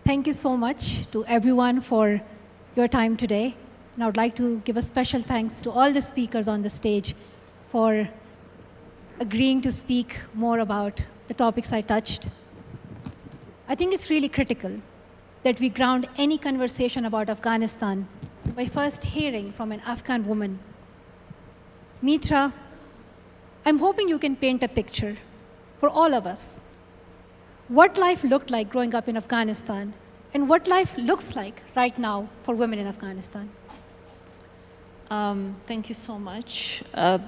Thank you so much to everyone for your time today. And I would like to give a special thanks to all the speakers on the stage for agreeing to speak more about the topics I touched. I think it's really critical that we ground any conversation about Afghanistan by first hearing from an Afghan woman. Mitra, I'm hoping you can paint a picture for all of us. What life looked like growing up in Afghanistan, and what life looks like right now for women in Afghanistan. Thank you so much.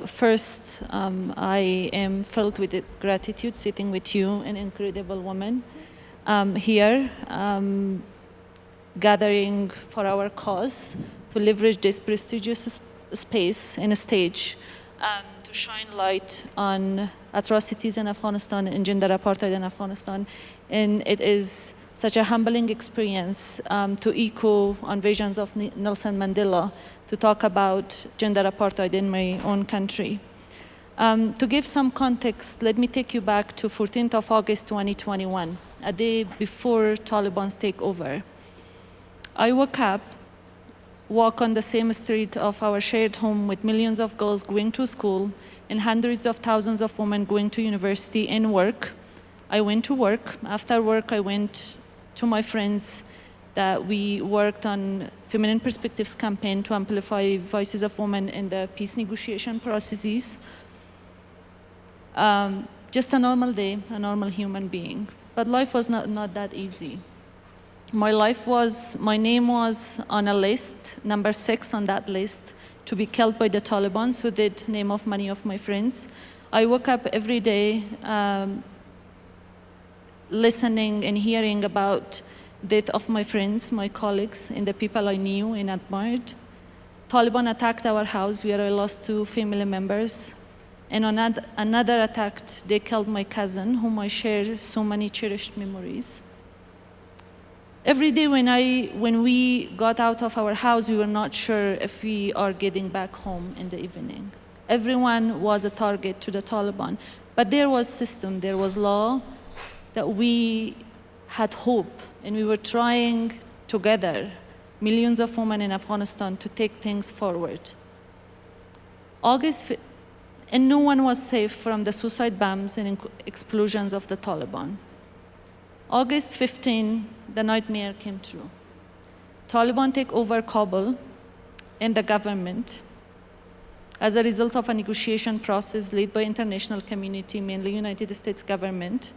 First, I am filled with gratitude sitting with you, an incredible woman, here, gathering for our cause to leverage this prestigious space and a stage to shine light on atrocities in Afghanistan and gender apartheid in Afghanistan. And it is such a humbling experience to echo on visions of Nelson Mandela to talk about gender apartheid in my own country. To give some context, let me take you back to 14th of August 2021, a day before Taliban's takeover. I woke up, walk on the same street of our shared home with millions of girls going to school and hundreds of thousands of women going to university and work. I went to work. After work, I went to my friends that we worked on Feminine Perspectives campaign to amplify voices of women in the peace negotiation processes. Just a normal day, a normal human being. But life was not that easy. My name was on a list, number 6 on that list, to be killed by the Taliban, who did name off many of my friends. I woke up every day listening and hearing about death of my friends, my colleagues, and the people I knew and admired. Taliban attacked our house where I lost 2 family members. And on another attack, they killed my cousin, whom I share so many cherished memories. Every day when we got out of our house, we were not sure if we are getting back home in the evening. Everyone was a target to the Taliban. But there was system, there was law, that we had hope, and we were trying together, millions of women in Afghanistan, to take things forward. And no one was safe from the suicide bombs and explosions of the Taliban. August 15, the nightmare came true. Taliban take over Kabul and the government as a result of a negotiation process led by international community, mainly United States government.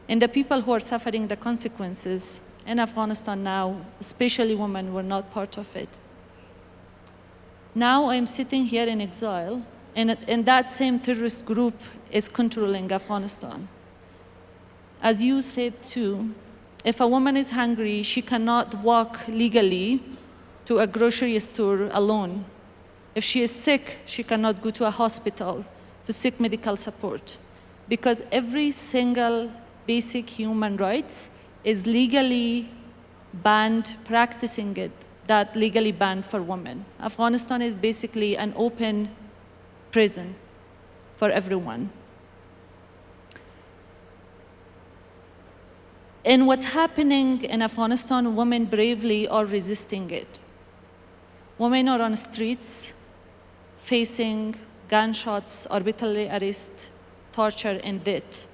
And the people who are suffering the consequences in Afghanistan now, especially women, were not part of it. Now I'm sitting here in exile, and that same terrorist group is controlling Afghanistan. As you said too, if a woman is hungry, she cannot walk legally to a grocery store alone. If she is sick, she cannot go to a hospital to seek medical support, because every single basic human rights is legally banned, practicing it, that legally banned for women. Afghanistan is basically an open prison for everyone. And what's happening in Afghanistan, women bravely are resisting it. Women are on the streets facing gunshots, arbitrary arrest, torture, and death.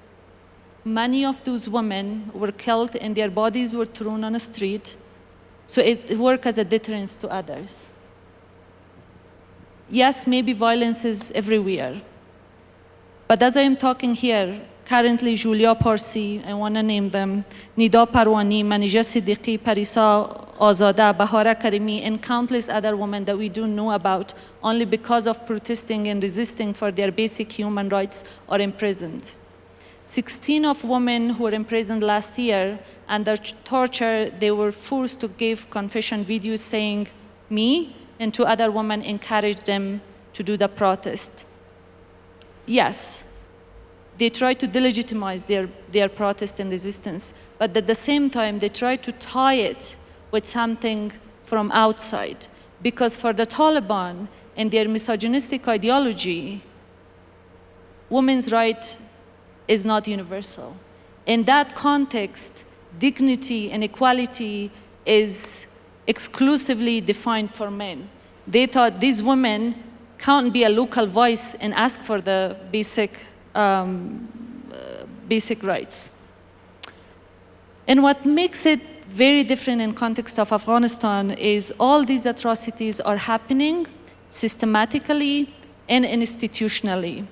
Many of those women were killed and their bodies were thrown on the street, so it worked as a deterrence to others. Yes, maybe violence is everywhere, but as I am talking here, currently Julia Parsi, I want to name them, Nida Parwani, Manija Siddiqui, Parisa Azada, Bahara Karimi, and countless other women that we do know about only because of protesting and resisting for their basic human rights are imprisoned. 16 of women who were imprisoned last year under torture, they were forced to give confession videos saying, me and 2 other women encouraged them to do the protest. Yes, they tried to delegitimize their protest and resistance, but at the same time, they tried to tie it with something from outside. Because for the Taliban and their misogynistic ideology, women's right is not universal. In that context, dignity and equality is exclusively defined for men. They thought these women can't be a local voice and ask for the basic rights. And what makes it very different in context of Afghanistan is all these atrocities are happening systematically and institutionally.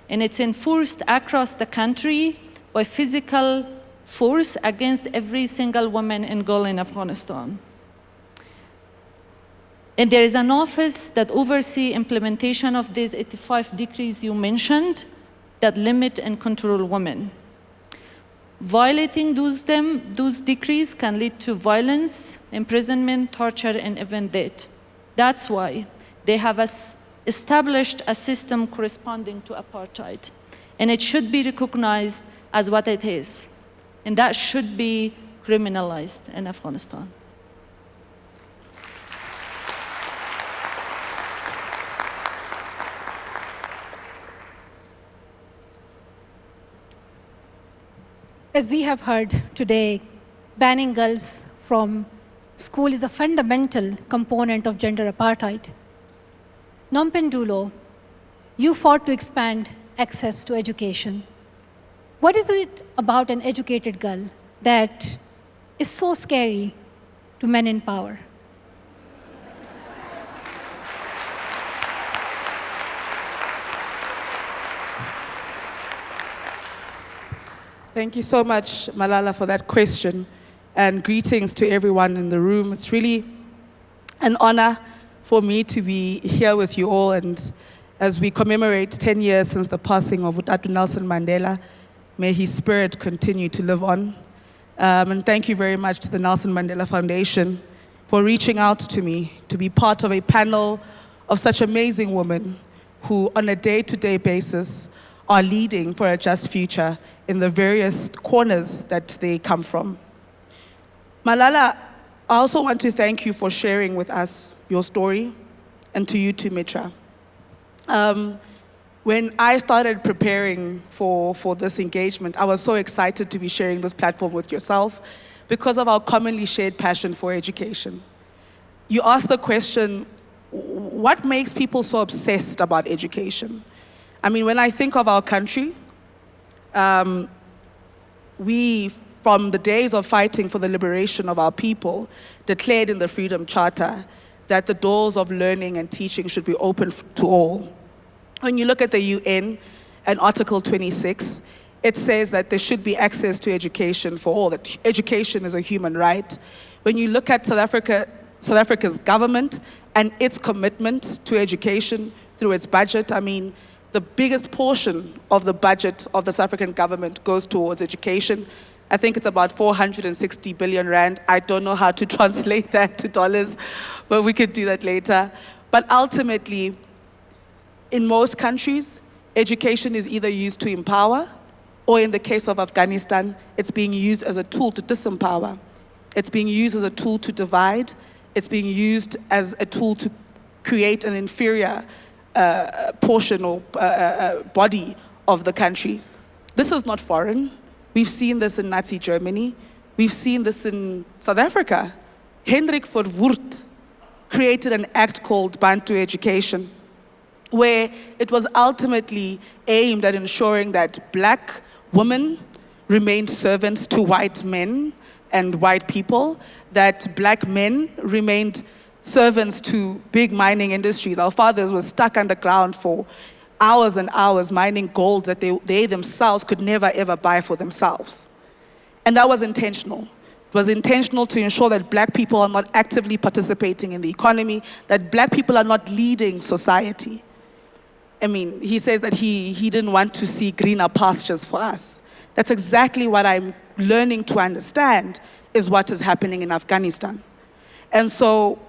And it's enforced across the country by physical force against every single woman and girl in Afghanistan. And there is an office that oversees implementation of these 85 decrees you mentioned that limit and control women. Violating those decrees can lead to violence, imprisonment, torture, and even death. That's why they have established a system corresponding to apartheid. And it should be recognized as what it is. And that should be criminalized in Afghanistan. As we have heard today, banning girls from school is a fundamental component of gender apartheid. Nompendulo, you fought to expand access to education. What is it about an educated girl that is so scary to men in power? Thank you so much, Malala, for that question, and greetings to everyone in the room. It's really an honor for me to be here with you all, and as we commemorate 10 years since the passing of Utatu Nelson Mandela, may his spirit continue to live on. And thank you very much to the Nelson Mandela Foundation for reaching out to me to be part of a panel of such amazing women who, on a day-to-day basis, are leading for a just future in the various corners that they come from. Malala, I also want to thank you for sharing with us your story, and to you too, Mitra. When I started preparing for this engagement, I was so excited to be sharing this platform with yourself because of our commonly shared passion for education. You asked the question, what makes people so obsessed about education? I mean, when I think of our country, we, from the days of fighting for the liberation of our people, declared in the Freedom Charter that the doors of learning and teaching should be open to all. When you look at the UN and Article 26, it says that there should be access to education for all, that education is a human right. When you look at South Africa's government and its commitment to education through its budget, I mean, the biggest portion of the budget of the South African government goes towards education. I think it's about 460 billion rand. I don't know how to translate that to dollars, but we could do that later. But ultimately, in most countries, education is either used to empower, or in the case of Afghanistan, it's being used as a tool to disempower. It's being used as a tool to divide. It's being used as a tool to create an inferior portion or body of the country. This is not foreign. We've seen this in Nazi Germany. We've seen this in South Africa. Hendrik Verwoerd created an act called Bantu Education, where it was ultimately aimed at ensuring that black women remained servants to white men and white people, that black men remained servants to big mining industries. Our fathers were stuck underground for hours and hours mining gold that they themselves could never ever buy for themselves. And that was intentional. It was intentional to ensure that black people are not actively participating in the economy, that black people are not leading society. I mean, he says that he didn't want to see greener pastures for us. That's exactly what I'm learning to understand is what is happening in Afghanistan. And so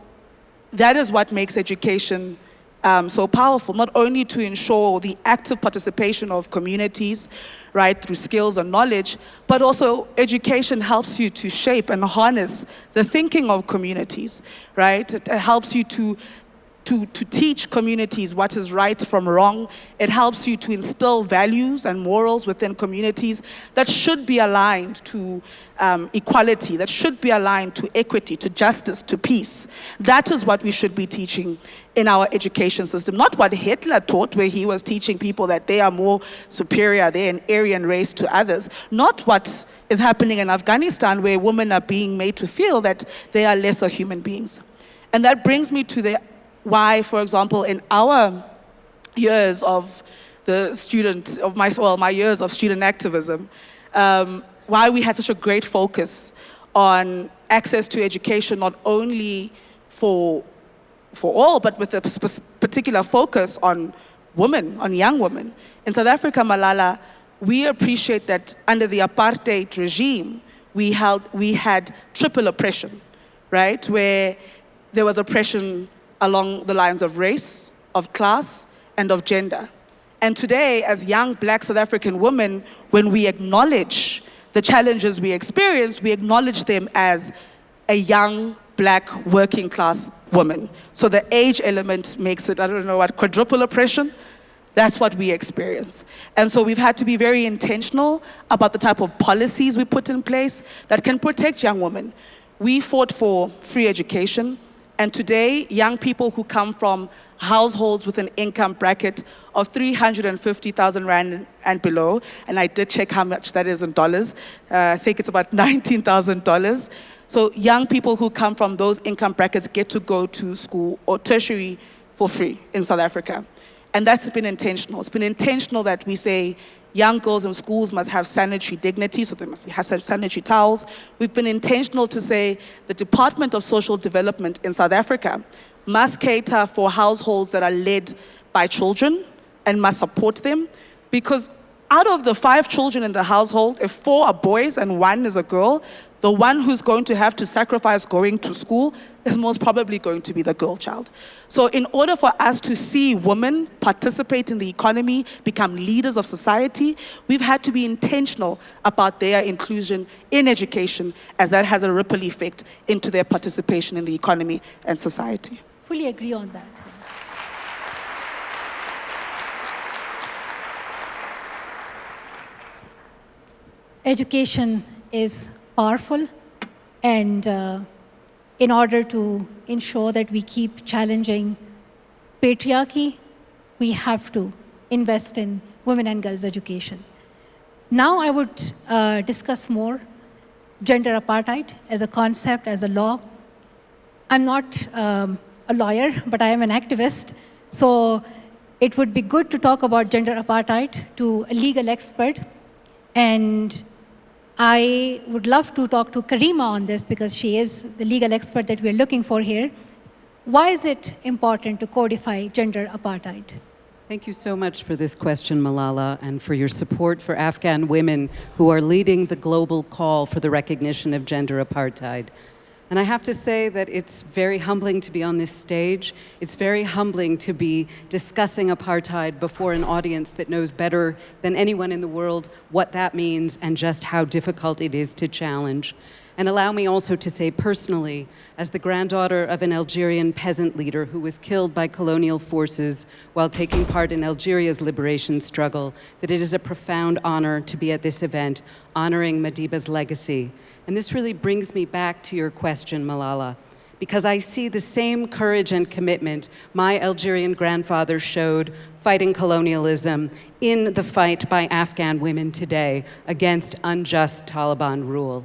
that is what makes education so powerful, not only to ensure the active participation of communities, right, through skills and knowledge, but also education helps you to shape and harness the thinking of communities, right? It helps you to to teach communities what is right from wrong. It helps you to instill values and morals within communities that should be aligned to equality, that should be aligned to equity, to justice, to peace. That is what we should be teaching in our education system. Not what Hitler taught, where he was teaching people that they are more superior, they're an Aryan race to others. Not what is happening in Afghanistan, where women are being made to feel that they are lesser human beings. And that brings me to why, for example, in our years of my years of student activism, why we had such a great focus on access to education, not only for all, but with a particular focus on women, on young women. In South Africa, Malala, we appreciate that under the apartheid regime, we had triple oppression, right? Where there was oppression along the lines of race, of class, and of gender. And today, as young Black South African women, when we acknowledge the challenges we experience, we acknowledge them as a young Black working class woman. So the age element makes it, quadruple oppression. That's what we experience. And so we've had to be very intentional about the type of policies we put in place that can protect young women. We fought for free education. And today, young people who come from households with an income bracket of 350,000 Rand and below, and I did check how much that is in dollars, I think it's about $19,000. So young people who come from those income brackets get to go to school or tertiary for free in South Africa. And that's been intentional. It's been intentional that we say young girls in schools must have sanitary dignity, so they must have sanitary towels. We've been intentional to say the Department of Social Development in South Africa must cater for households that are led by children and must support them, because out of the 5 children in the household, if 4 are boys and 1 is a girl, the one who's going to have to sacrifice going to school is most probably going to be the girl child. So in order for us to see women participate in the economy, become leaders of society, we've had to be intentional about their inclusion in education, as that has a ripple effect into their participation in the economy and society. Fully agree on that. Education is powerful, and in order to ensure that we keep challenging patriarchy, we have to invest in women and girls' education. Now I would discuss more gender apartheid as a concept, as a law. I'm not a lawyer, but I am an activist, so it would be good to talk about gender apartheid to a legal expert, and I would love to talk to Karima on this because she is the legal expert that we're looking for here. Why is it important to codify gender apartheid? Thank you so much for this question, Malala, and for your support for Afghan women who are leading the global call for the recognition of gender apartheid. And I have to say that it's very humbling to be on this stage. It's very humbling to be discussing apartheid before an audience that knows better than anyone in the world what that means and just how difficult it is to challenge. And allow me also to say personally, as the granddaughter of an Algerian peasant leader who was killed by colonial forces while taking part in Algeria's liberation struggle, that it is a profound honor to be at this event honoring Madiba's legacy. And this really brings me back to your question, Malala, because I see the same courage and commitment my Algerian grandfather showed fighting colonialism in the fight by Afghan women today against unjust Taliban rule.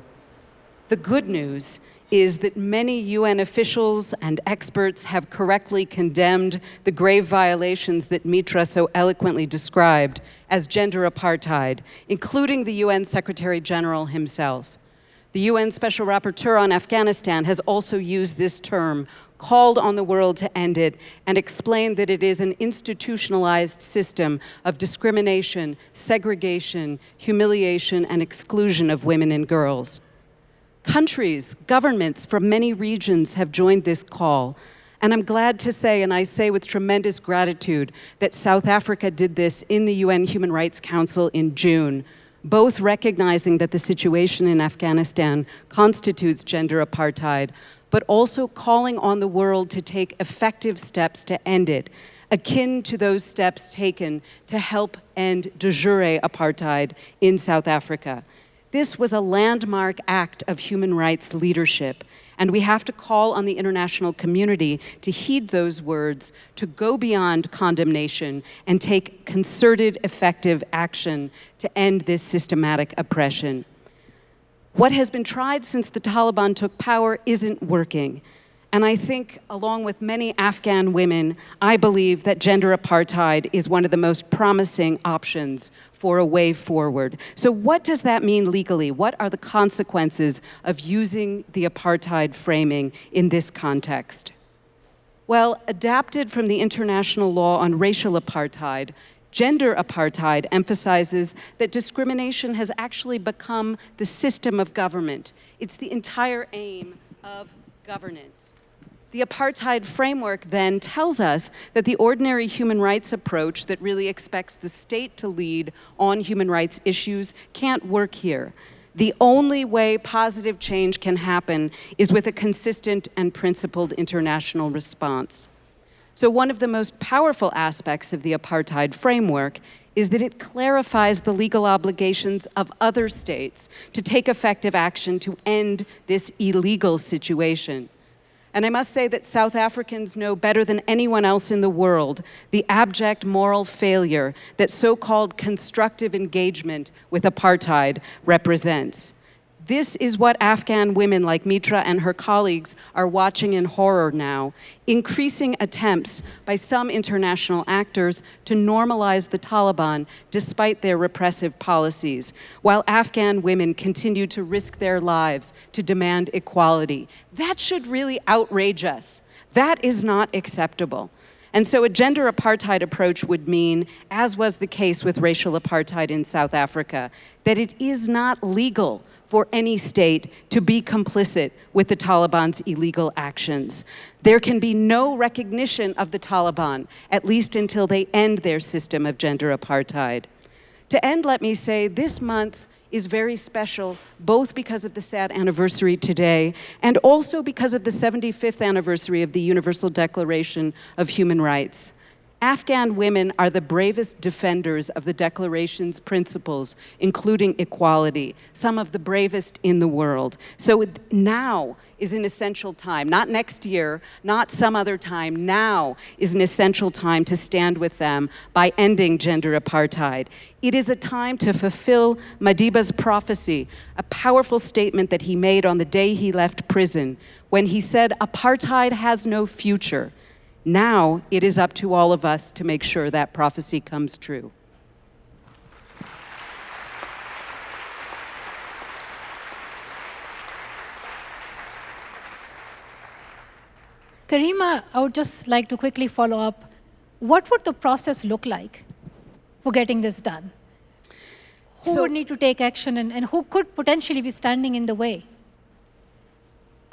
The good news is that many UN officials and experts have correctly condemned the grave violations that Mitra so eloquently described as gender apartheid, including the UN Secretary General himself. The UN Special Rapporteur on Afghanistan has also used this term, called on the world to end it, and explained that it is an institutionalized system of discrimination, segregation, humiliation, and exclusion of women and girls. Countries, governments from many regions have joined this call. And I'm glad to say, and I say with tremendous gratitude, that South Africa did this in the UN Human Rights Council in June. both recognizing that the situation in Afghanistan constitutes gender apartheid, but also calling on the world to take effective steps to end it, akin to those steps taken to help end de jure apartheid in South Africa. This was a landmark act of human rights leadership, and we have to call on the international community to heed those words, to go beyond condemnation and take concerted, effective action to end this systematic oppression. What has been tried since the Taliban took power isn't working. And I think, along with many Afghan women, I believe that gender apartheid is one of the most promising options for a way forward. So what does that mean legally? What are the consequences of using the apartheid framing in this context? Well, adapted from the international law on racial apartheid, gender apartheid emphasizes that discrimination has actually become the system of government. It's the entire aim of governance. The apartheid framework then tells us that the ordinary human rights approach that really expects the state to lead on human rights issues can't work here. The only way positive change can happen is with a consistent and principled international response. So one of the most powerful aspects of the apartheid framework is that it clarifies the legal obligations of other states to take effective action to end this illegal situation. And I must say that South Africans know better than anyone else in the world the abject moral failure that so-called constructive engagement with apartheid represents. This is what Afghan women like Mitra and her colleagues are watching in horror now, increasing attempts by some international actors to normalize the Taliban despite their repressive policies, while Afghan women continue to risk their lives to demand equality. That should really outrage us. That is not acceptable. And so a gender apartheid approach would mean, as was the case with racial apartheid in South Africa, that it is not legal for any state to be complicit with the Taliban's illegal actions. There can be no recognition of the Taliban, at least until they end their system of gender apartheid. To end, let me say, this month is very special, both because of the sad anniversary today and also because of the 75th anniversary of the Universal Declaration of Human Rights. Afghan women are the bravest defenders of the Declaration's principles, including equality, some of the bravest in the world. So now is an essential time, not next year, not some other time. Now is an essential time to stand with them by ending gender apartheid. It is a time to fulfill Madiba's prophecy, a powerful statement that he made on the day he left prison, when he said, "Apartheid has no future." Now it is up to all of us to make sure that prophecy comes true. Karima, I would just like to quickly follow up. What would the process look like for getting this done? Who would need to take action and who could potentially be standing in the way?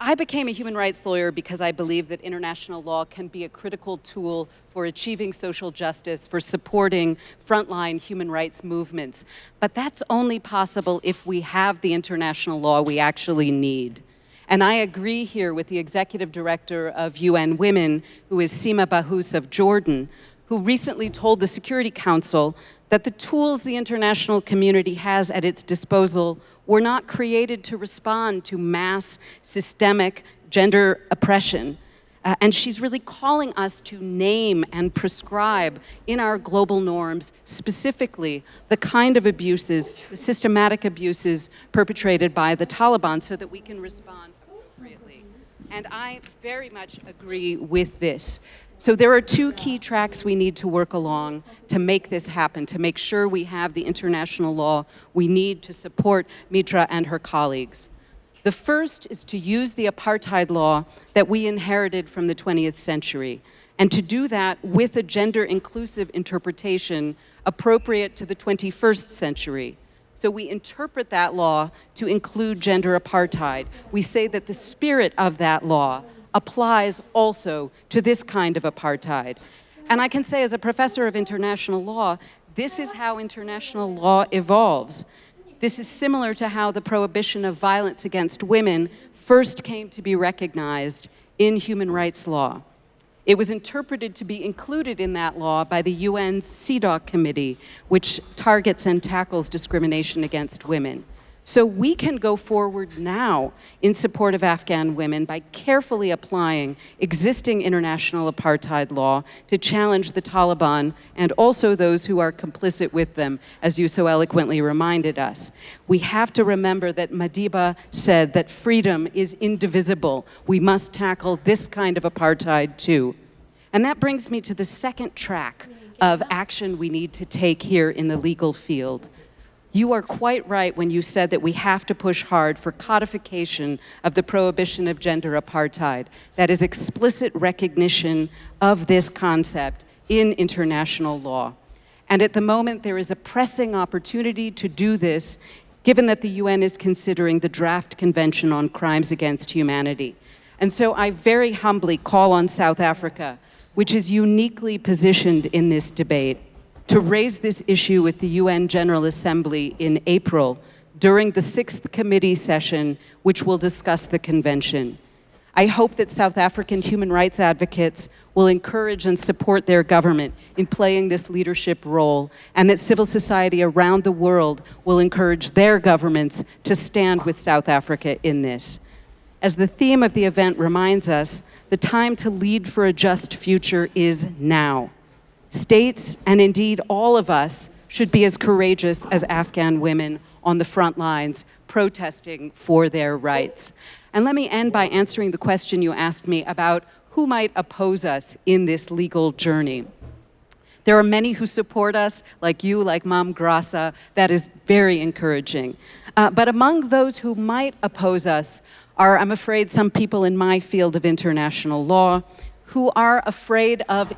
I became a human rights lawyer because I believe that international law can be a critical tool for achieving social justice, for supporting frontline human rights movements. But that's only possible if we have the international law we actually need. And I agree here with the executive director of UN Women, who is Sima Bahous of Jordan, who recently told the Security Council that the tools the international community has at its disposal were not created to respond to mass, systemic gender oppression. And she's really calling us to name and prescribe in our global norms specifically the kind of abuses, the systematic abuses perpetrated by the Taliban so that we can respond appropriately. And I very much agree with this. So there are two key tracks we need to work along to make this happen, to make sure we have the international law we need to support Mitra and her colleagues. The first is to use the apartheid law that we inherited from the 20th century, and to do that with a gender-inclusive interpretation appropriate to the 21st century. So we interpret that law to include gender apartheid. We say that the spirit of that law applies also to this kind of apartheid. And I can say, as a professor of international law, this is how international law evolves. this is similar to how the prohibition of violence against women first came to be recognized in human rights law. It was interpreted to be included in that law by the UN's CEDAW committee, which targets and tackles discrimination against women. So we can go forward now in support of Afghan women by carefully applying existing international apartheid law to challenge the Taliban and also those who are complicit with them, as you so eloquently reminded us. We have to remember that Madiba said that freedom is indivisible. We must tackle this kind of apartheid too. And that brings me to the second track of action we need to take here in the legal field. You are quite right when you said that we have to push hard for codification of the prohibition of gender apartheid. That is explicit recognition of this concept in international law. And at the moment, there is a pressing opportunity to do this, given that the UN is considering the draft Convention on Crimes Against Humanity. And so I very humbly call on South Africa, which is uniquely positioned in this debate, to raise this issue with the UN General Assembly in April during the 6th committee session, which will discuss the convention. I hope that South African human rights advocates will encourage and support their government in playing this leadership role, and that civil society around the world will encourage their governments to stand with South Africa in this. As the theme of the event reminds us, the time to lead for a just future is now. States, and indeed all of us, should be as courageous as Afghan women on the front lines protesting for their rights. And let me end by answering the question you asked me about who might oppose us in this legal journey. There are many who support us, like you, like Mam Grasa. That is very encouraging. But among those who might oppose us are, I'm afraid, some people in my field of international law who are afraid of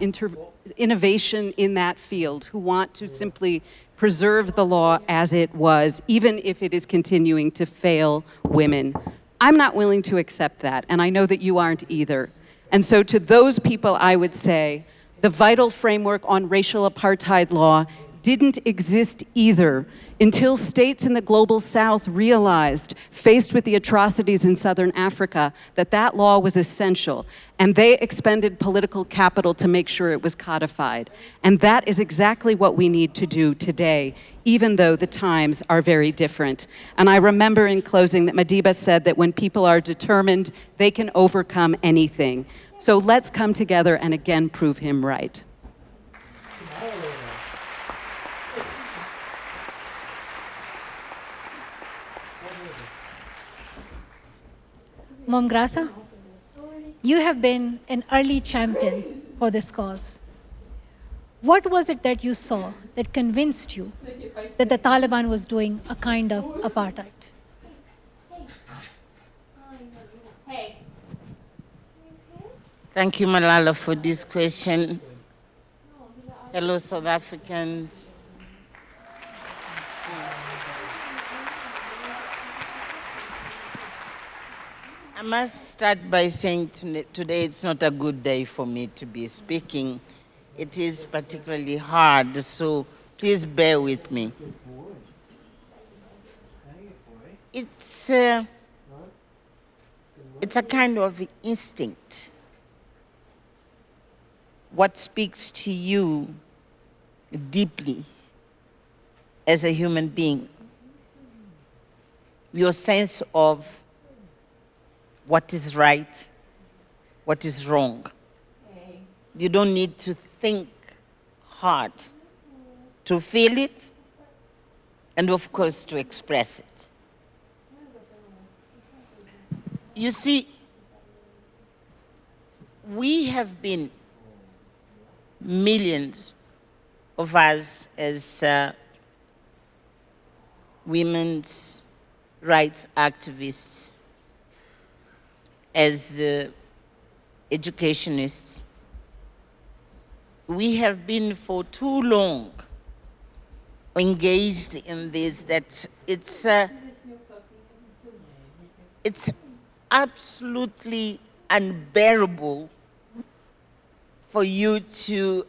innovation in that field, who want to simply preserve the law as it was, even if it is continuing to fail women. I'm not willing to accept that, and I know that you aren't either. And so to those people, I would say, the vital framework on racial apartheid law didn't exist either until states in the global south realized, faced with the atrocities in southern Africa, that that law was essential. And they expended political capital to make sure it was codified. And that is exactly what we need to do today, even though the times are very different. And I remember in closing that Madiba said that when people are determined, they can overcome anything. So let's come together and again prove him right. Mom Grasa, you have been an early champion for this cause. What was it that you saw that convinced you that the Taliban was doing a kind of apartheid? Thank you, Malala, for this question. Hello, South Africans. I must start by saying today it's not a good day for me to be speaking. It is particularly hard, so please bear with me. It's a kind of instinct. What speaks to you deeply as a human being, your sense of what is right, what is wrong. You don't need to think hard to feel it, and of course to express it. You see, we have been, millions of us as women's rights activists, as educationists, we have been for too long engaged in this that it's absolutely unbearable for you to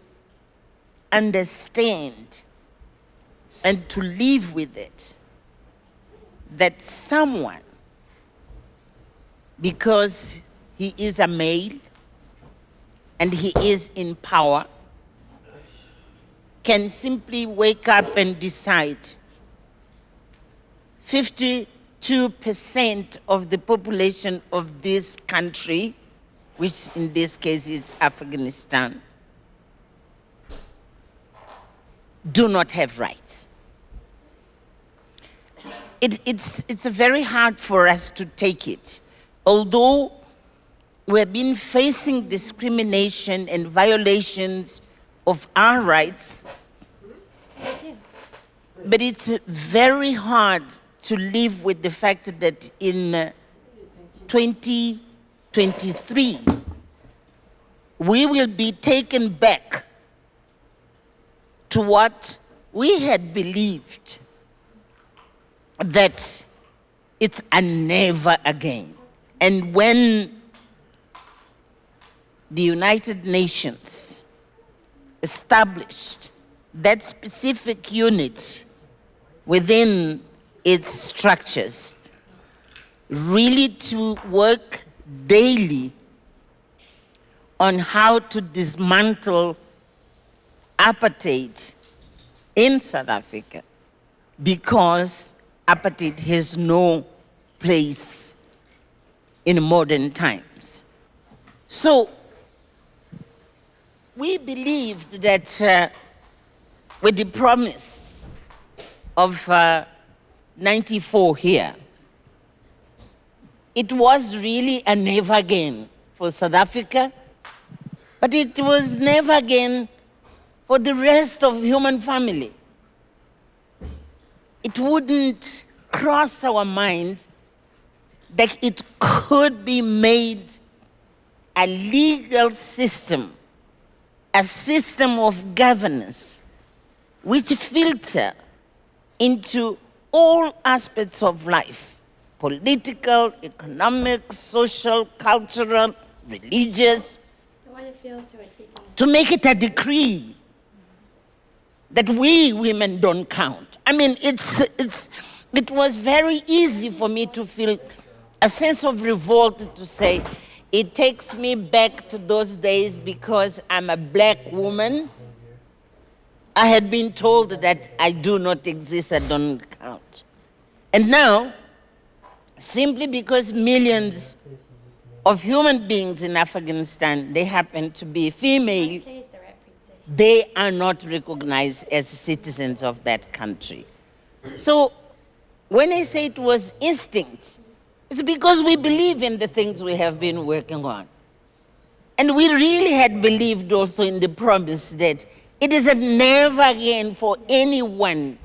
understand and to live with it that someone, because he is a male and he is in power, can simply wake up and decide 52% of the population of this country, which in this case is Afghanistan, do not have rights. It's very hard for us to take it. Although we've been facing discrimination and violations of our rights, but it's very hard to live with the fact that in 2023, we will be taken back to what we had believed, that it's a never again. And when the United Nations established that specific unit within its structures, really to work daily on how to dismantle apartheid in South Africa, because apartheid has no place in modern times. So we believed that with the promise of 94 here, it was really a never again for South Africa, but it was never again for the rest of human family. It wouldn't cross our mind that it could be made a legal system, a system of governance, which filter into all aspects of life, political, economic, social, cultural, religious, to make it a decree that we women don't count. I mean, it was very easy for me to feel a sense of revolt, to say, it takes me back to those days because I'm a black woman. I had been told that I do not exist, I don't count. And now, simply because millions of human beings in Afghanistan, they happen to be female, they are not recognized as citizens of that country. So when I say it was instinct, it's because we believe in the things we have been working on. And we really had believed also in the promise that it is a never again for anyone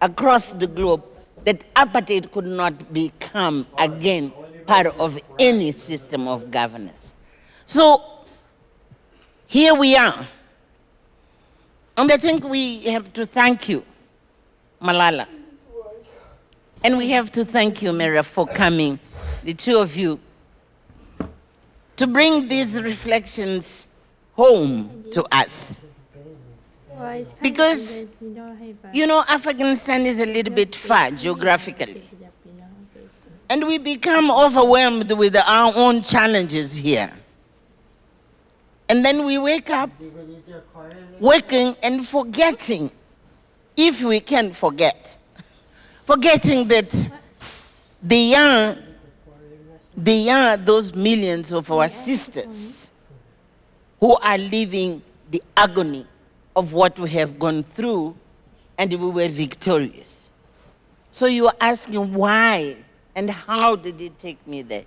across the globe that apartheid could not become again part of any system of governance. So here we are. And I think we have to thank you, Malala. And we have to thank you, Mira, for coming, the two of you, to bring these reflections home to us. Because, you know, Afghanistan is a little bit far geographically. And we become overwhelmed with our own challenges here. And then we wake up working and forgetting, if we can forget, forgetting that they are those millions of our sisters who are living the agony of what we have gone through, and we were victorious. So you are asking why and how did it take me there?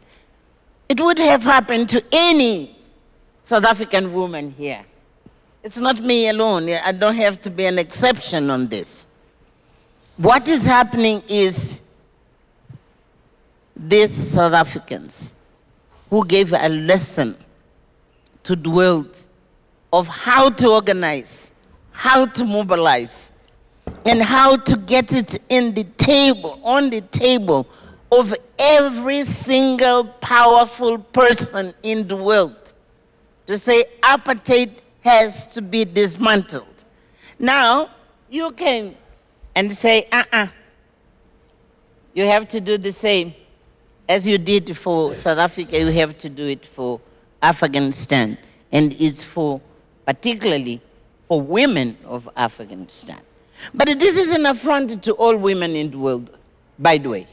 It would have happened to any South African woman here. It's not me alone. I don't have to be an exception on this. What is happening is these South Africans who gave a lesson to the world of how to organize, how to mobilize, and how to get it on the table of every single powerful person in the world, to say apartheid has to be dismantled. Now, you came and say, You have to do the same. As you did for South Africa, you have to do it for Afghanistan. And it's for, particularly, for women of Afghanistan. But this is an affront to all women in the world, by the way.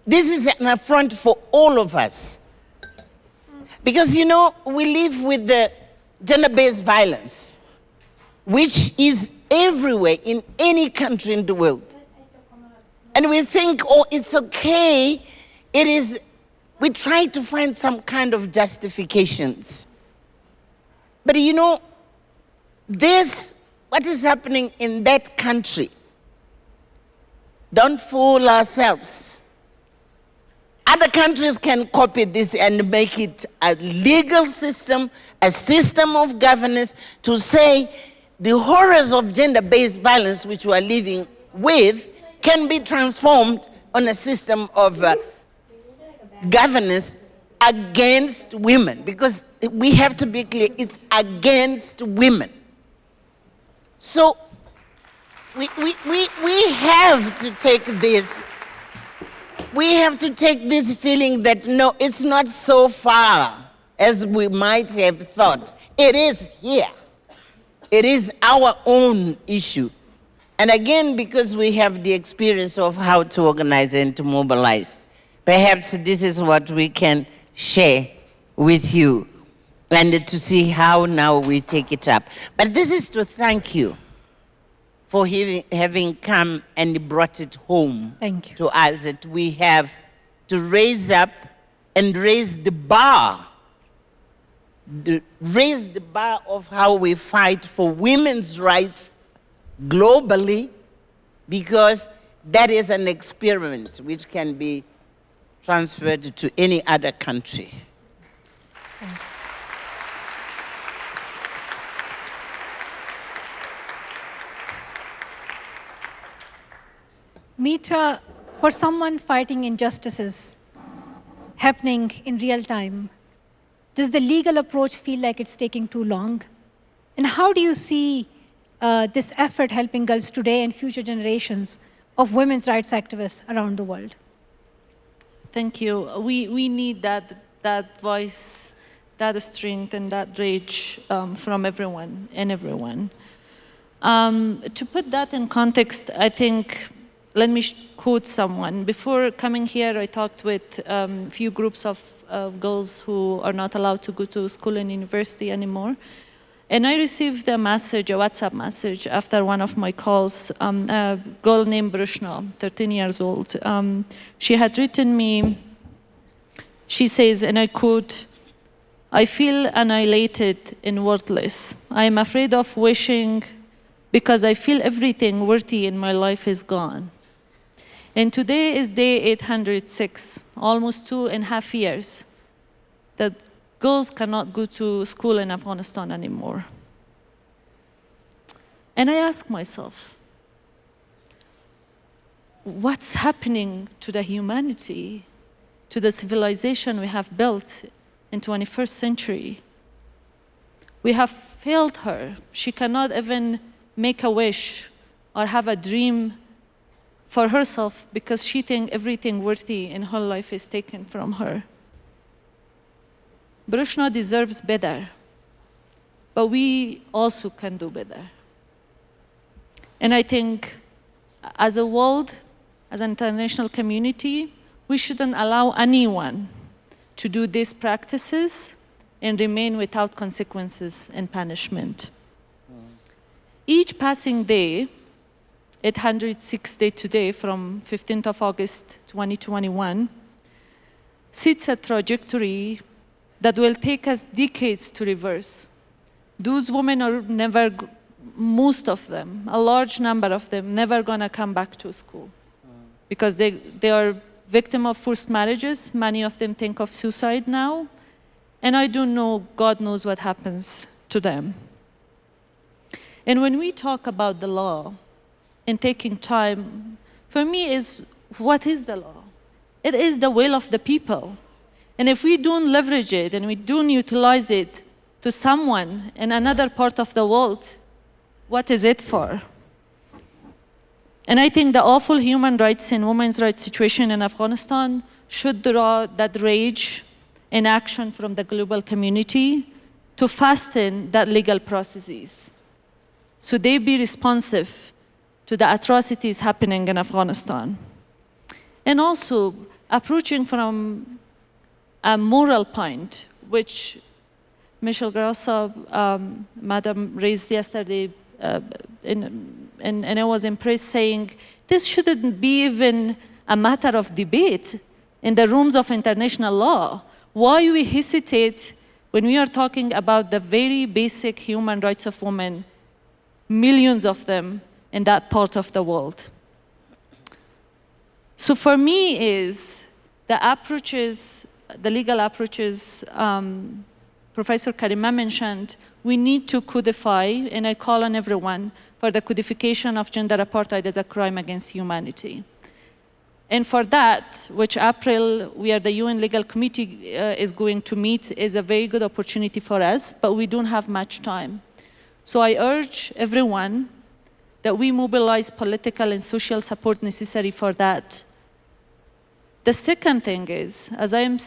This is an affront for all of us. Because, you know, we live with the gender-based violence, which is everywhere in any country in the world. And we think, oh, it's okay. It is, we try to find some kind of justifications. But you know, what is happening in that country, don't fool ourselves. Other countries can copy this and make it a legal system, a system of governance to say the horrors of gender-based violence which we are living with can be transformed on a system of governance against women. Because we have to be clear, it's against women. So we have to take this. We have to take this feeling that, no, it's not so far as we might have thought. It is here. It is our own issue. And again, because we have the experience of how to organize and to mobilize, perhaps this is what we can share with you and to see how now we take it up. But this is to thank you for having come and brought it home. Thank you. To us, that we have to raise up and raise the bar, raise the bar of how we fight for women's rights globally, because that is an experiment which can be transferred to any other country. Mitra, for someone fighting injustices happening in real time, does the legal approach feel like it's taking too long? And how do you see this effort helping girls today and future generations of women's rights activists around the world? Thank you. We need that voice, that strength, and that rage from everyone and everyone. To put that in context, I think, let me quote someone. Before coming here, I talked with a few groups of girls who are not allowed to go to school and university anymore. And I received a message, a WhatsApp message, after one of my calls, a girl named Brushna, 13 years old. She had written me, she says, and I quote, "I feel annihilated and worthless. I am afraid of wishing because I feel everything worthy in my life is gone." And today is day 806, almost 2.5 years, that girls cannot go to school in Afghanistan anymore. And I ask myself, what's happening to the humanity, to the civilization we have built in 21st century? We have failed her. She cannot even make a wish or have a dream for herself because she thinks everything worthy in her life is taken from her. Brushna deserves better, but we also can do better. And I think as a world, as an international community, we shouldn't allow anyone to do these practices and remain without consequences and punishment. Each passing day, 806 days today from 15th of August 2021, sets a trajectory that will take us decades to reverse. Those women are never, most of them, a large number of them, never gonna come back to school because they are victims of forced marriages. Many of them think of suicide now. And I don't know, God knows what happens to them. And when we talk about the law and taking time, for me is, what is the law? It is the will of the people. And if we don't leverage it and we don't utilize it to someone in another part of the world, what is it for? And I think the awful human rights and women's rights situation in Afghanistan should draw that rage and action from the global community to fasten that legal processes. So they be responsive to the atrocities happening in Afghanistan. And also approaching from a moral point, which Michelle Grossa, Madam, raised yesterday, and I was impressed, saying this shouldn't be even a matter of debate in the rooms of international law. Why we hesitate when we are talking about the very basic human rights of women, millions of them in that part of the world. So for me is the approaches, the legal approaches Professor Karima mentioned, we need to codify, and I call on everyone for the codification of gender apartheid as a crime against humanity. And for that, which April, we are the UN Legal Committee is going to meet, is a very good opportunity for us, but we don't have much time. So I urge everyone that we mobilize political and social support necessary for that. The second thing is, as I am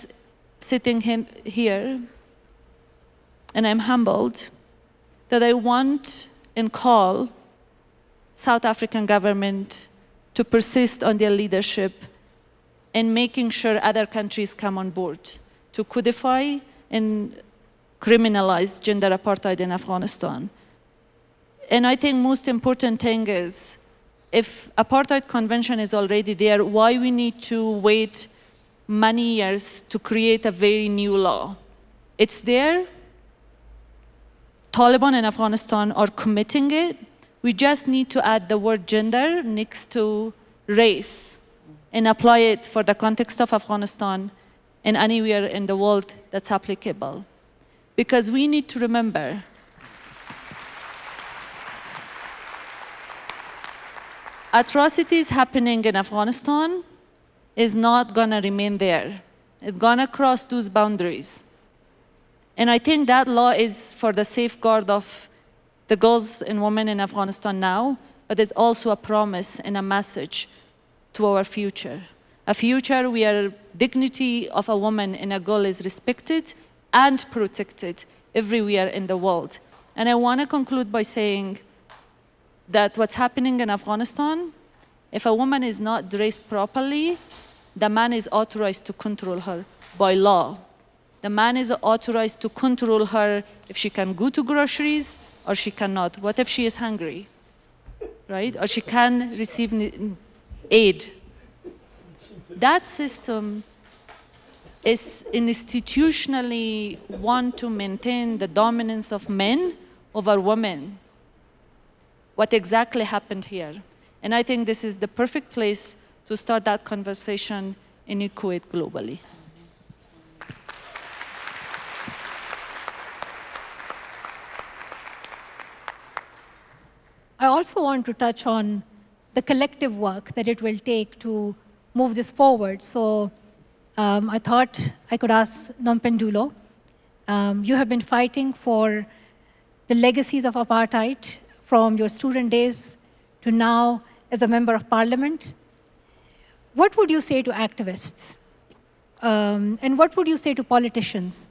sitting here, and I'm humbled, that I want and call South African government to persist on their leadership and making sure other countries come on board to codify and criminalize gender apartheid in Afghanistan. And I think most important thing is, if apartheid convention is already there, why we need to wait many years to create a very new law? It's there. Taliban in Afghanistan are committing it. We just need to add the word gender next to race and apply it for the context of Afghanistan and anywhere in the world that's applicable. Because we need to remember atrocities happening in Afghanistan is not gonna remain there. It's gonna cross those boundaries. And I think that law is for the safeguard of the girls and women in Afghanistan now, but it's also a promise and a message to our future. A future where dignity of a woman and a girl is respected and protected everywhere in the world. And I want to conclude by saying that what's happening in Afghanistan, if a woman is not dressed properly, the man is authorized to control her by law. The man is authorized to control her if she can go to groceries or she cannot. What if she is hungry, right? Or she can receive aid. That system is institutionally want to maintain the dominance of men over women. What exactly happened here? And I think this is the perfect place to start that conversation in Kuwait globally. I also want to touch on the collective work that it will take to move this forward. So I thought I could ask Nompendulo. You have been fighting for the legacies of apartheid from your student days to now as a member of parliament. What would you say to activists? And what would you say to politicians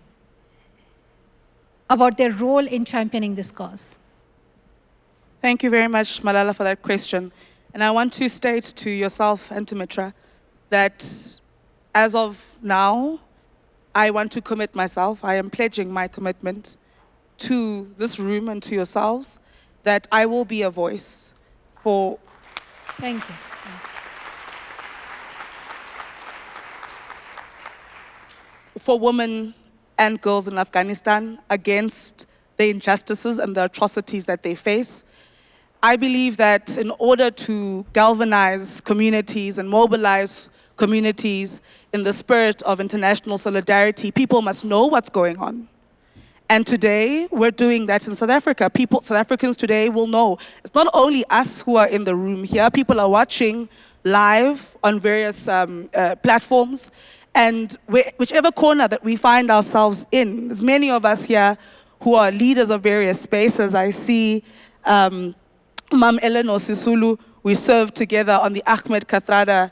about their role in championing this cause? Thank you very much, Malala, for that question. And I want to state to yourself and to Mitra that as of now, I want to commit myself, I am pledging my commitment to this room and to yourselves that I will be a voice for... Thank you. For women and girls in Afghanistan against the injustices and the atrocities that they face. I believe that in order to galvanize communities and mobilize communities in the spirit of international solidarity, people must know what's going on. And today, we're doing that in South Africa. South Africans today will know. It's not only us who are in the room here, people are watching live on various platforms. And whichever corner that we find ourselves in, there's many of us here who are leaders of various spaces. I see Mam Ellen Osisulu, We serve together on the Ahmed Kathrada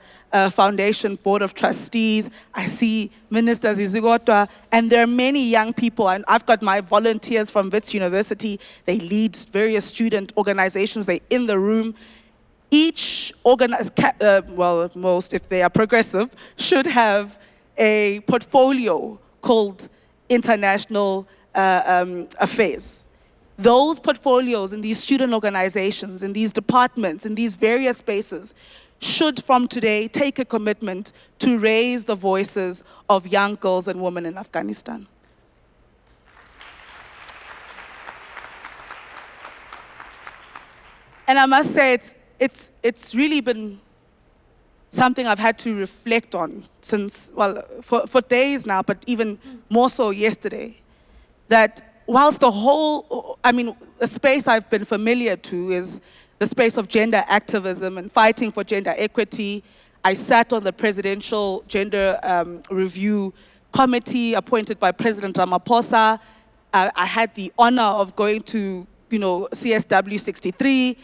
Foundation Board of Trustees. I see Minister Zizigotwa, and there are many young people, and I've got my volunteers from Wits University. They lead various student organizations. They're in the room. Each most, if they are progressive, should have a portfolio called International Affairs. Those portfolios in these student organizations, in these departments, in these various spaces, should from today take a commitment to raise the voices of young girls and women in Afghanistan. And I must say, it's really been something I've had to reflect on since, well, for days now, but even more so yesterday, that whilst a space I've been familiar to is the space of gender activism and fighting for gender equity. I sat on the Presidential Gender Review Committee appointed by President Ramaphosa. I had the honor of going to, CSW 63.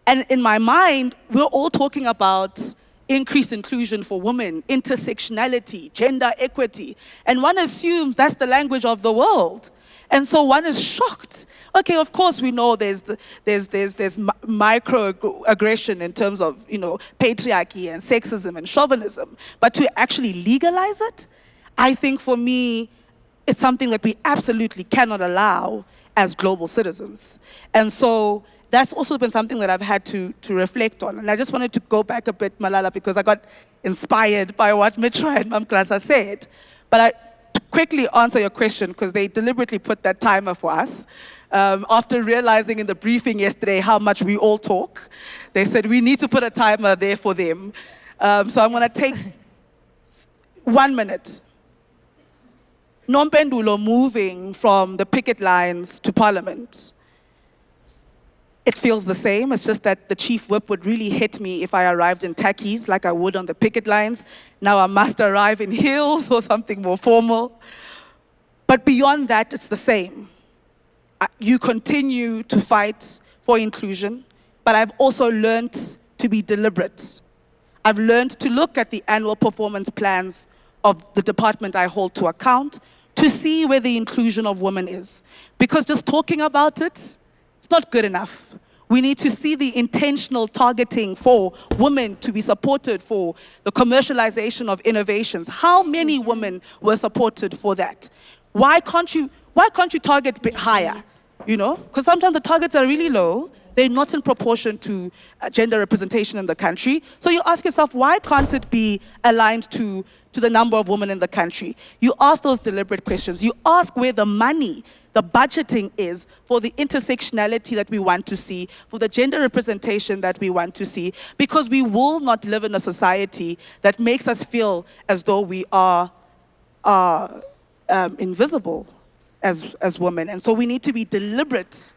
And in my mind, we're all talking about increased inclusion for women, intersectionality, gender equity. And one assumes that's the language of the world. And so one is shocked. Okay, of course we know there's microaggression in terms of, patriarchy and sexism and chauvinism. But to actually legalize it, I think for me, it's something that we absolutely cannot allow as global citizens. And so that's also been something that I've had to reflect on. And I just wanted to go back a bit, Malala, because I got inspired by what Mitra and Mamkrasa said. But to quickly answer your question, because they deliberately put that timer for us, after realizing in the briefing yesterday how much we all talk, they said we need to put a timer there for them. So I'm going to take 1 minute. Nompendulo moving from the picket lines to Parliament. It feels the same. It's just that the chief whip would really hit me if I arrived in tackies like I would on the picket lines. Now I must arrive in heels or something more formal. But beyond that, it's the same. You continue to fight for inclusion, but I've also learned to be deliberate. I've learned to look at the annual performance plans of the department I hold to account to see where the inclusion of women is. Because just talking about it, it's not good enough. We need to see the intentional targeting for women to be supported for the commercialization of innovations. How many women were supported for that? Why can't you target a bit higher? Because sometimes the targets are really low. They're not in proportion to gender representation in the country. So you ask yourself, why can't it be aligned to the number of women in the country? You ask those deliberate questions. You ask where the money, the budgeting is for the intersectionality that we want to see, for the gender representation that we want to see, because we will not live in a society that makes us feel as though we are invisible as women. And so we need to be deliberate.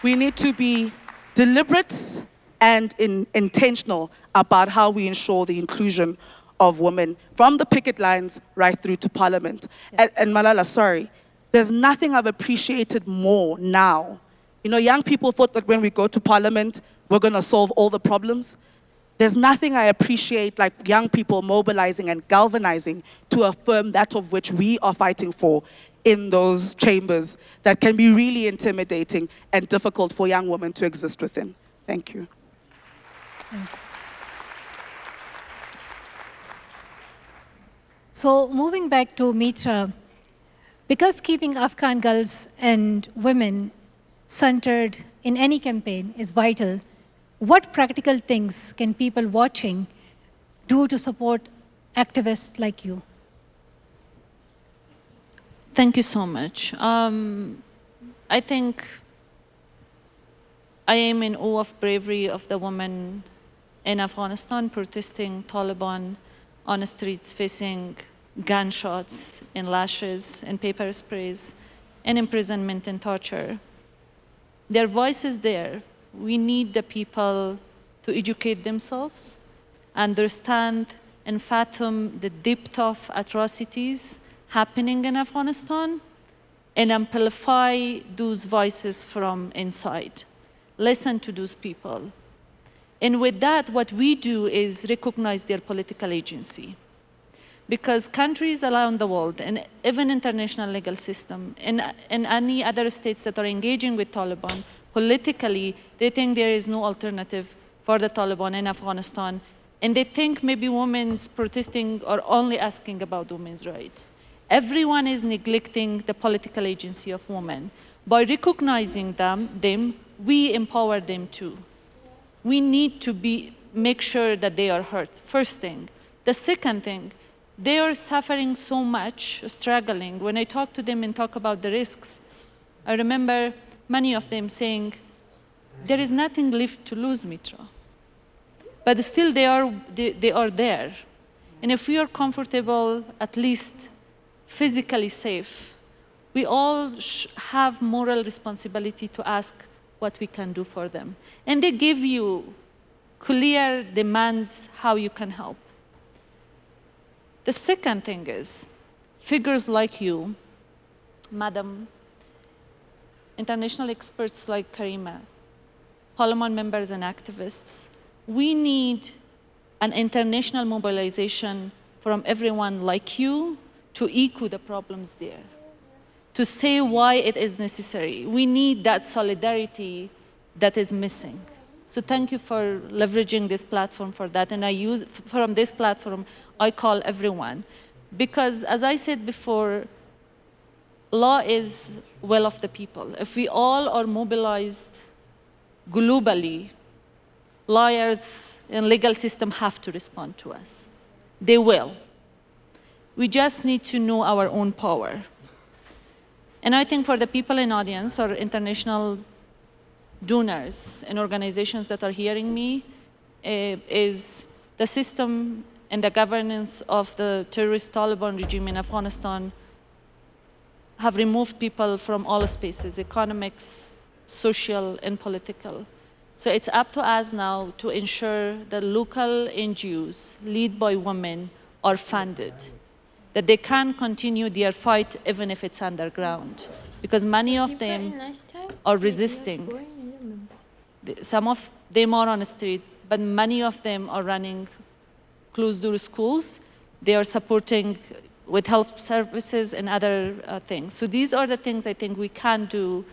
We need to be deliberate and intentional about how we ensure the inclusion of women from the picket lines right through to Parliament. And Malala, sorry, there's nothing I've appreciated more now. Young people thought that when we go to Parliament, we're going to solve all the problems. There's nothing I appreciate like young people mobilizing and galvanizing to affirm that of which we are fighting for in those chambers that can be really intimidating and difficult for young women to exist within. Thank you. So moving back to Mitra, because keeping Afghan girls and women centered in any campaign is vital, what practical things can people watching do to support activists like you? Thank you so much. I think I am in awe of bravery of the women in Afghanistan protesting Taliban on the streets, facing gunshots and lashes and pepper sprays and imprisonment and torture. Their voice is there. We need the people to educate themselves, understand and fathom the depth of atrocities happening in Afghanistan, and amplify those voices from inside. listen to those people. And with that, what we do is recognize their political agency. Because countries around the world, and even international legal system, and any other states that are engaging with Taliban, politically, they think there is no alternative for the Taliban in Afghanistan. And they think maybe women's protesting are only asking about women's rights. Everyone is neglecting the political agency of women. By recognizing them, we empower them too. We need to make sure that they are heard, first thing. The second thing, they are suffering so much, struggling. When I talk to them and talk about the risks, I remember many of them saying, there is nothing left to lose, Mitra. But still they are there. And if we are comfortable, at least physically safe, we all have moral responsibility to ask what we can do for them. And they give you clear demands how you can help. The second thing is, figures like you, Madam, international experts like Karima, Parliament members and activists, we need an international mobilization from everyone like you to echo the problems there, to say why it is necessary. We need that solidarity that is missing. So thank you for leveraging this platform for that. And from this platform, I call everyone. Because as I said before, law is will of the people. If we all are mobilized globally, lawyers and legal system have to respond to us. They will. We just need to know our own power. And I think for the people in audience or international donors and organizations that are hearing me, is the system and the governance of the terrorist Taliban regime in Afghanistan have removed people from all spaces, economics, social, and political. So it's up to us now to ensure that local NGOs, led by women, are funded, that they can continue their fight even if it's underground. Because many of them are resisting. Some of them are on the street, but many of them are running closed-door schools. They are supporting with health services and other things. So these are the things I think we can do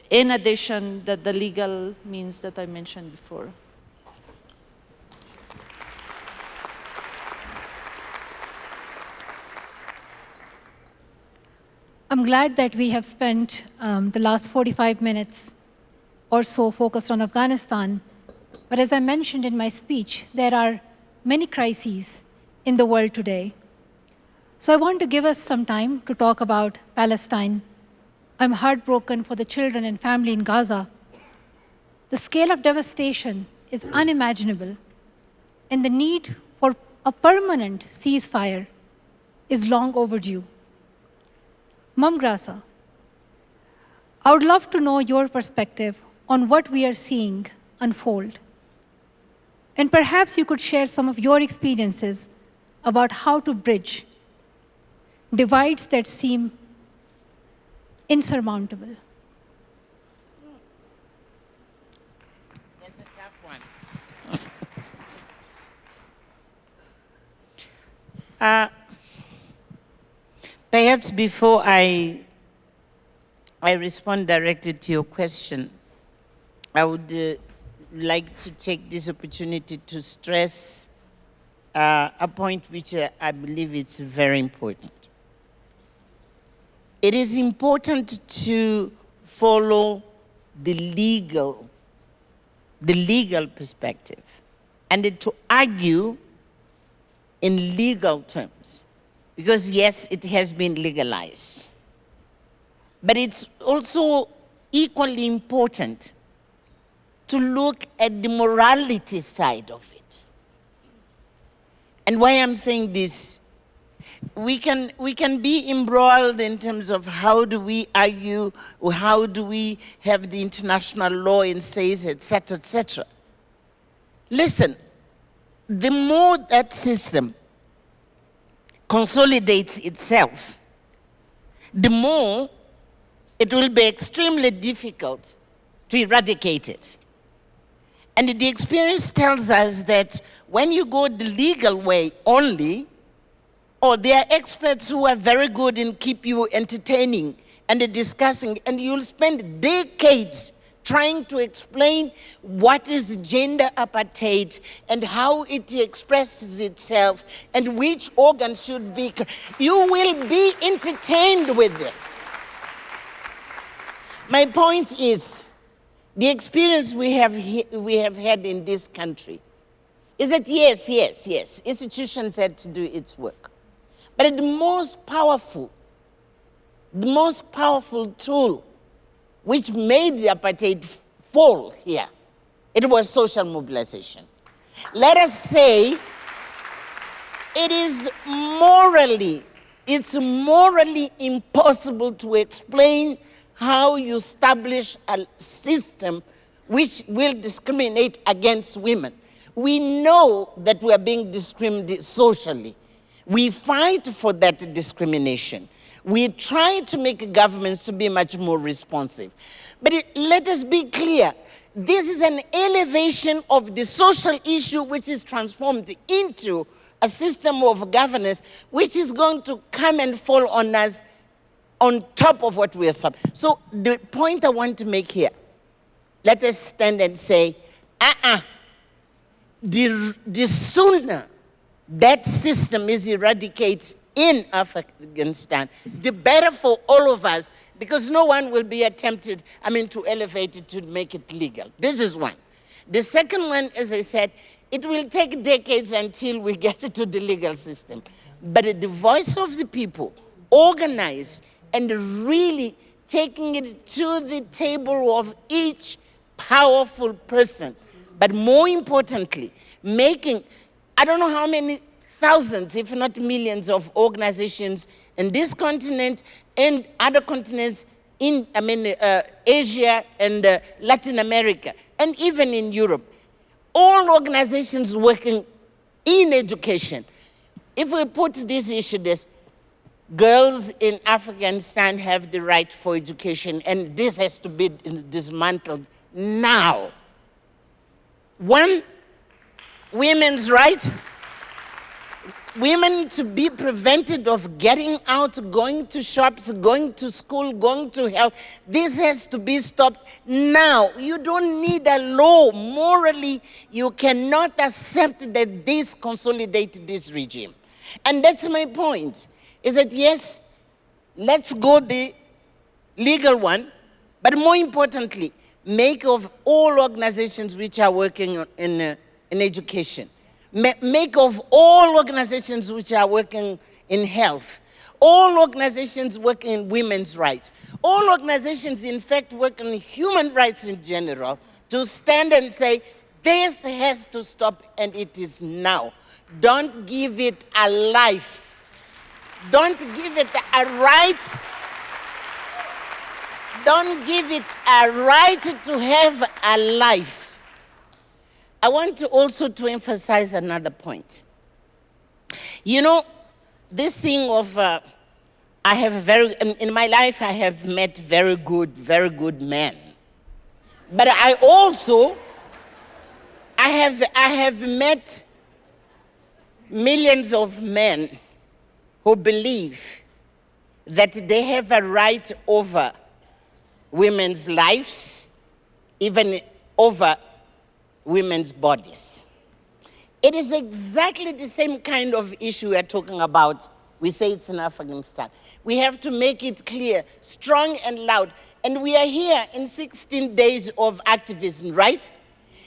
in addition to the legal means that I mentioned before. I'm glad that we have spent the last 45 minutes or so focused on Afghanistan. But as I mentioned in my speech, there are many crises in the world today. So I want to give us some time to talk about Palestine. I'm heartbroken for the children and family in Gaza. The scale of devastation is unimaginable, and the need for a permanent ceasefire is long overdue. Mamgrasa, I would love to know your perspective on what we are seeing unfold. And perhaps you could share some of your experiences about how to bridge divides that seem insurmountable. That's a tough one. Perhaps before I respond directly to your question, I would like to take this opportunity to stress a point which I believe is very important. It is important to follow the legal perspective and to argue in legal terms. Because yes, it has been legalized. But it's also equally important to look at the morality side of it. And why I'm saying this, we can be embroiled in terms of how do we argue, or how do we have the international law and says, etc., etc. Listen, the more that system consolidates itself, the more it will be extremely difficult to eradicate it. And the experience tells us that when you go the legal way only, or there are experts who are very good in keep you entertaining and discussing, and you'll spend decades trying to explain what is gender apartheid and how it expresses itself and which organ should be. You will be entertained with this. My point is, the experience we have had in this country is that yes, institutions had to do its work. But the most powerful tool which made the apartheid fall here, it was social mobilization. Let us say it's morally impossible to explain how you establish a system which will discriminate against women. We know that we are being discriminated socially. We fight for that discrimination. We try to make governments to be much more responsive. But let us be clear, this is an elevation of the social issue which is transformed into a system of governance which is going to come and fall on us on top of what we are sub. So the point I want to make here, let us stand and say, the sooner that system is eradicated in Afghanistan, the better for all of us, because no one will be attempted, to elevate it to make it legal. This is one. The second one, as I said, it will take decades until we get to the legal system. But the voice of the people, organized and really taking it to the table of each powerful person, but more importantly, making, I don't know how many thousands, if not millions, of organizations in this continent and other continents in Asia and Latin America, and even in Europe. All organizations working in education. If we put this issue, girls in Afghanistan have the right for education, and this has to be dismantled now. One, women's rights. Women to be prevented of getting out, going to shops, going to school, going to health. This has to be stopped now. You don't need a law. Morally, you cannot accept that this consolidates this regime. And that's my point, is that yes, let's go the legal one, but more importantly, make of all organizations which are working in education. Make of all organizations which are working in health, all organizations working in women's rights, all organizations, in fact, working in human rights in general, to stand and say, this has to stop, and it is now. Don't give it a life. Don't give it a right. Don't give it a right to have a life. I want to also to emphasize another point. You know, this thing of, in my life I have met very good men. But I have met millions of men who believe that they have a right over women's lives, even over women's bodies. It is exactly the same kind of issue we're talking about. We say it's in Afghanistan. We have to make it clear, strong and loud. And we are here in 16 days of activism, right?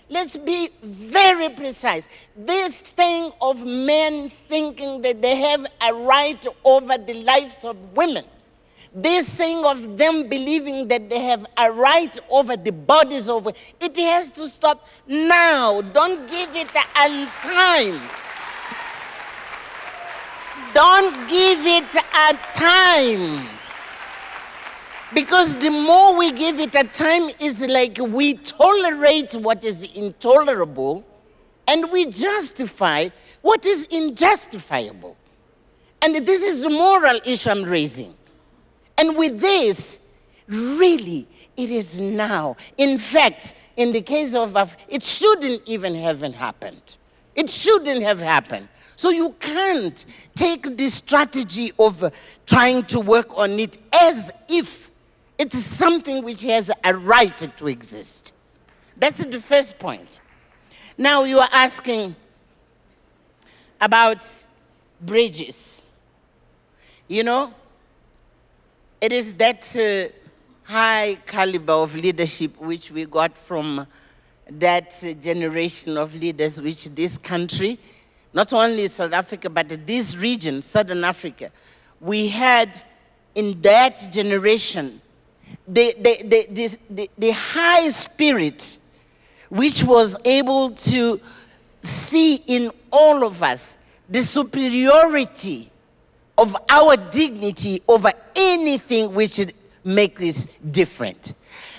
Let's be very precise. This thing of men thinking that they have a right over the lives of women, this thing of them believing that they have a right over the bodies of women, it has to stop now. Don't give it a time. Don't give it a time. Because the more we give it a time, it's like we tolerate what is intolerable and we justify what is injustifiable. And this is the moral issue I'm raising. And with this, Really, it is now. In fact, in the case of it shouldn't even have happened. It shouldn't have happened. So you can't take the strategy of trying to work on it as if it is something which has a right to exist. That's the first point. Now you are asking about bridges. You know, it is that high caliber of leadership which we got from that generation of leaders which this country, not only South Africa, but this region, Southern Africa, we had in that generation the high spirit which was able to see in all of us the superiority of our dignity over anything which make this different.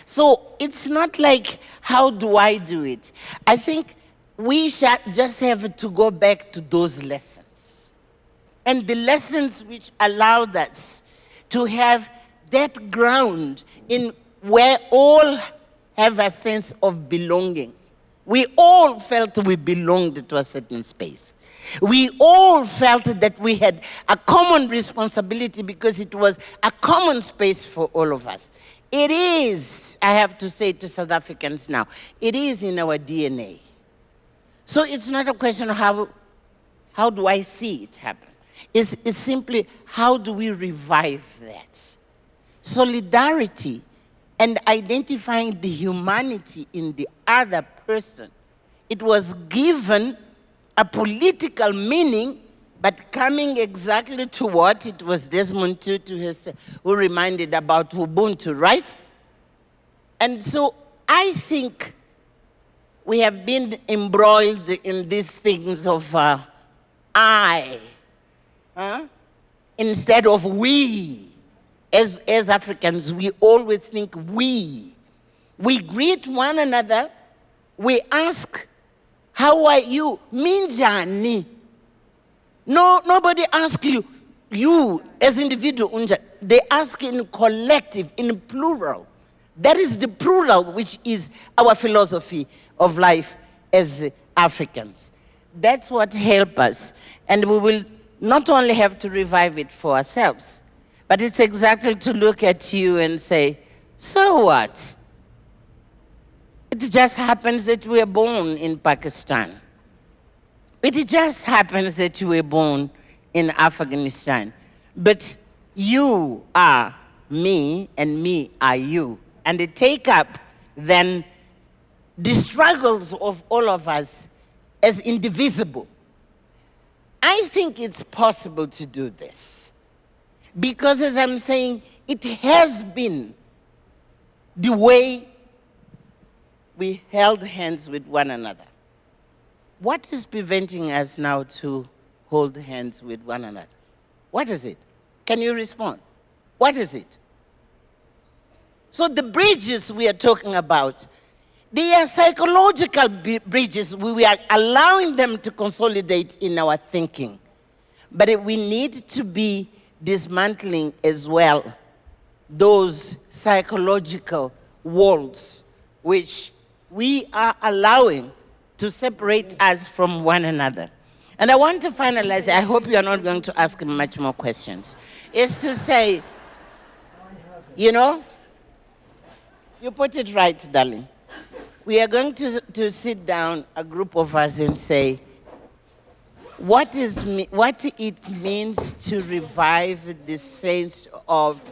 So it's not like, how do I do it? I think we just have to go back to those lessons. And the lessons which allowed us to have that ground in where all have a sense of belonging. We all felt we belonged to a certain space. We all felt that we had a common responsibility because it was a common space for all of us. It is, I have to say to South Africans now, it is in our DNA. So it's not a question of how do I see it happen. It's simply how do we revive that? Solidarity and identifying the humanity in the other person. It was given a political meaning, but coming exactly to what it was Desmond Tutu who reminded about Ubuntu, right? And so I think we have been embroiled in these things of I, instead of we. As Africans, we always think we. We greet one another, we ask, how are you? Minjani. No, nobody asks you as individual. They ask in collective, in plural. That is the plural, which is our philosophy of life as Africans. That's what helps us. And we will not only have to revive it for ourselves, but it's exactly to look at you and say, so what? It just happens that we were born in Pakistan. It just happens that you were born in Afghanistan. But you are me, and me are you. And they take up then the struggles of all of us as indivisible. I think it's possible to do this. Because as I'm saying, it has been the way we held hands with one another. What is preventing us now to hold hands with one another? What is it? Can you respond? What is it? So the bridges we are talking about, they are psychological bridges. We are allowing them to consolidate in our thinking. But we need to be dismantling as well those psychological walls which we are allowing to separate us from one another. And I want to finalize, I hope you are not going to ask much more questions, is to say, you know, you put it right, darling. We are going to sit down, a group of us, and say, what it means to revive this sense of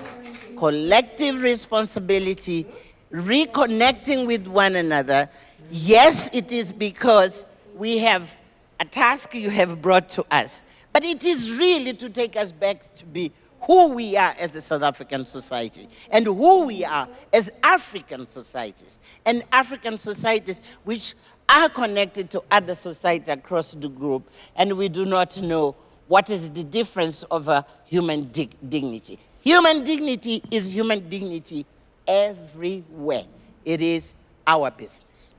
collective responsibility, reconnecting with one another. Yes, it is because we have a task you have brought to us, but it is really to take us back to be who we are as a South African society and who we are as African societies, and African societies which are connected to other societies across the group, and we do not know what is the difference of a human dignity. Human dignity is human dignity everywhere. It is our business.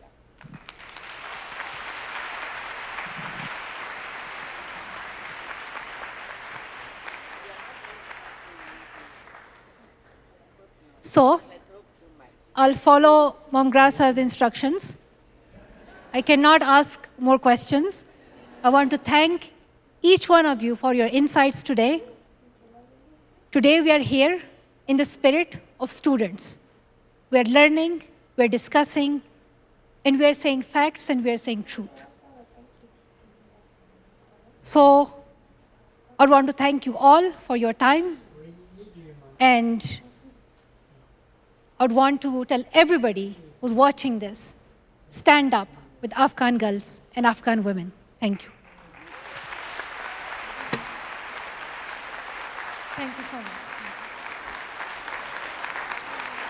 So, I'll follow Mom Grasa's instructions. I cannot ask more questions. I want to thank each one of you for your insights today. Today we are here in the spirit of students. We are learning, we are discussing, and we are saying facts and we are saying truth. So I want to thank you all for your time, and I would want to tell everybody who's watching this, stand up with Afghan girls and Afghan women. Thank you. Thank you so much.